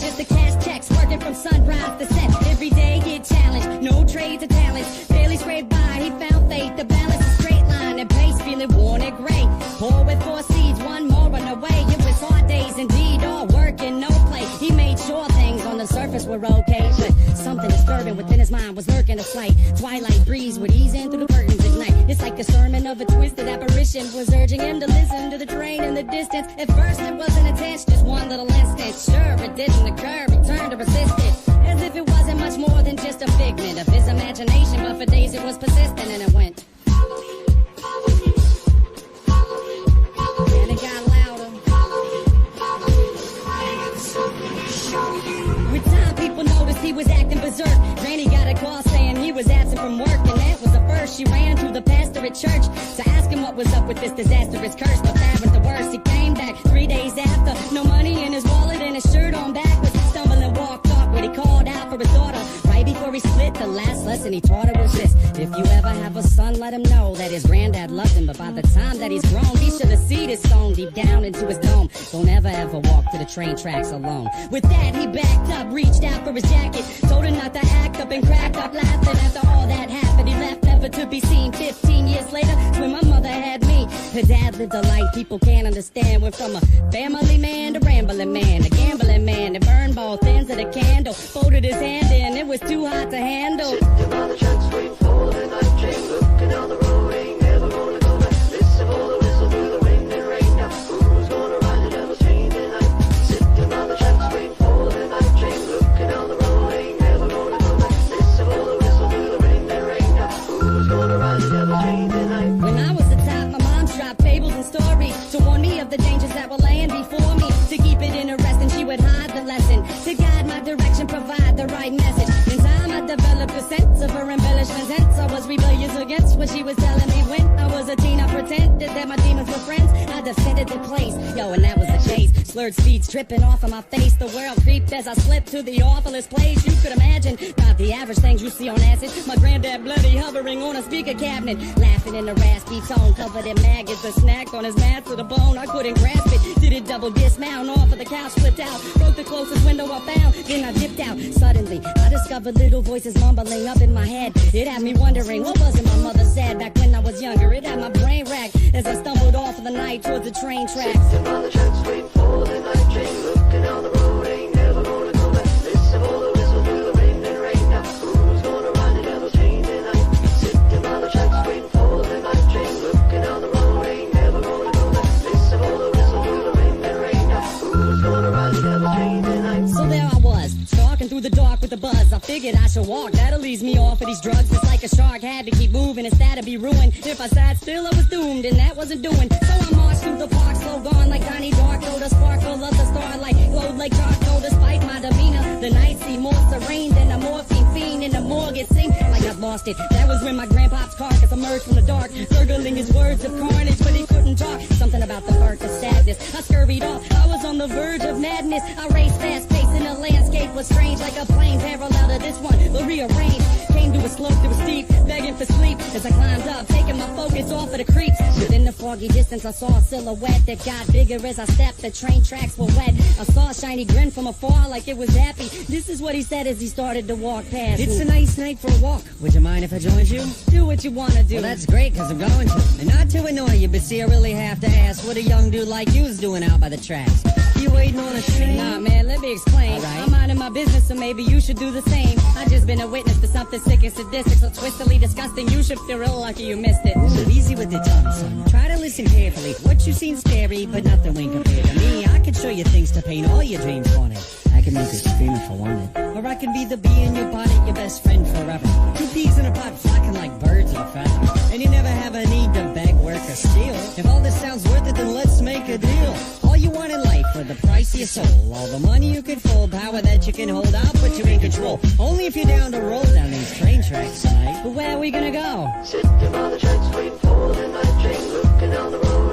just to cash checks, working from sunrise to set. Every day get challenged, no trades or talents. Barely scraped by, he found faith to balance a straight line and pace, feeling worn and gray. Poor with 4 seeds, one more on the way. It was hard days indeed, all work and no play. He made sure things on the surface were okay, but something disturbing within his mind was lurking a slight. Twilight breeze would ease in through the curtains at night. It's like the sermon of a twisted apparition was urging him to listen to the train in the distance. At first it wasn't intense, just one little instant. Sure, it didn't occur, he turned to resist it, as if it wasn't much more than just a figment of his imagination. But for days it was persistent, and it went. And it got louder. With time, people noticed he was acting berserk. Granny got a call saying he was absent from work, and that was the first. She ran to the pastor at church to ask him what was up with this disastrous curse. But that was the worst. He came back 3 days after, no money in his wallet and his shirt on backwards. Stumbling walked off when he called out for his daughter. Right before he split, the last lesson he taught her was this: if you ever have a son, let him know that his granddad loved him, but by the time that he's grown, he should have seen his stone deep down into his dome. Don't ever walk to the train tracks alone. With that, he backed up, reached out for his jacket, told her not to act up, and cracked up laughing. After all that happened, he left never to be seen. 15 years later, when my mother had me, her dad lived a life people can't understand. Went from a family man to rambling man, a gambling man that burned both ends of the candle, folded his hand in, it was too hot to handle. Sitting by the tracks, waiting for the night train, looking down the road, ain't never gonna go back. Listen for the whistle through the wind and rain. Now who's gonna ride the devil's train tonight? Sitting by the tracks, waiting for the night train, looking down the road, ain't never gonna go back. Listen for the whistle through the wind and rain. Now who's gonna ride the devil's train tonight? When I was a top, my mom dropped fables and stories to warn me of the dangers that were laying before me. To keep it interesting, she would hide the lesson, to guide my direction, provide the right message. In time, I developed a sense of her embellishments, hence I was rebellious against what she was telling me. When I was a teen, I pretended that my demons were friends. I defended the place, yo, and that was the case. Slurred speech dripping off of my face. The world creeped as I slipped to the awfulest place you could imagine. Not the average things you see on acid. My granddad bloody hovering on a speaker cabinet, laughing in a raspy tone, covered in maggots. A snack on his mat to the bone, I couldn't grasp it. Did it double dismount off of the couch, flipped out, broke the closest window I found, then I dipped out. Suddenly, I discovered little voices mumbling up in my head. It had me wondering, what was it my mother said back when I was younger? It had my brain racked as I stumbled off of the night towards the train tracks. Sitting by the tracks, waiting for the night train, looking down the road, ain't never gonna go back. Listen for the whistle through the wind and rain. Now who's gonna ride the devil's train tonight? Sitting by the tracks, waiting for the night train, looking down the road, ain't never gonna go back. Listen for the whistle through the wind and rain. Now who's gonna ride the devil's train tonight? So there I was, stalking through the dark with the buzz. I figured I should walk, that'll ease me off of these drugs. It's like a shark had to keep moving instead of be ruined. If I sat still, I was doomed, and that wasn't doing. So I marched through the park, slow gone like Donnie Darko. The sparkle of the starlight glowed like charcoal. Despite my demeanor, the night seemed more serene than a morphine fiend in the morgue. It seemed like I'd lost it. That was when my grandpa's carcass emerged from the dark, gurgling his words of carnage, but he couldn't talk. Something about the hurt, the sadness. I scurried off, I was on the verge of madness. I raced fast, pacing the landscape was strange, like a plane parallel to this one, but rearranged. Came to a slope that was steep, begging for sleep as I climbed up, taking my focus off of the creeps. Within the foggy distance, I saw a silhouette that got bigger as I stepped. The train tracks were wet. I saw a shiny grin from afar, like it was happy. This is what he said as he started to walk past. It's a nice night for a walk. Would you mind if I joined you? Do what you wanna do. Well, that's great, cause I'm going to. And not to annoy you, but see, I really have to ask what a young dude like you is doing out by the tracks. You waiting on a train? Nah, man, let me explain. Right. I'm minding my business, so maybe you should do the same. I just been a witness to something sick and sadistic, so twistedly disgusting. You should feel real lucky you missed it. Ooh, easy with the tongue, son. Try to listen carefully. What you seen scary, but nothing when compared to me. I can show you things to paint all your dreams haunted. I can make you scream if I wanted. Or I can be the bee in your bonnet, your best friend forever. Two peas in a pot flocking like birds of a feather. And you never have a need to beg, work, or steal. If all this sounds worth it, then let's make a deal. All you want in life for the price of your soul. All the money you can fold, power that you can hold, I'll put you in control. Only if you're down to roll down these train tracks tonight. But where are we gonna go? Sitting by the tracks, waiting for the night train, looking down the road.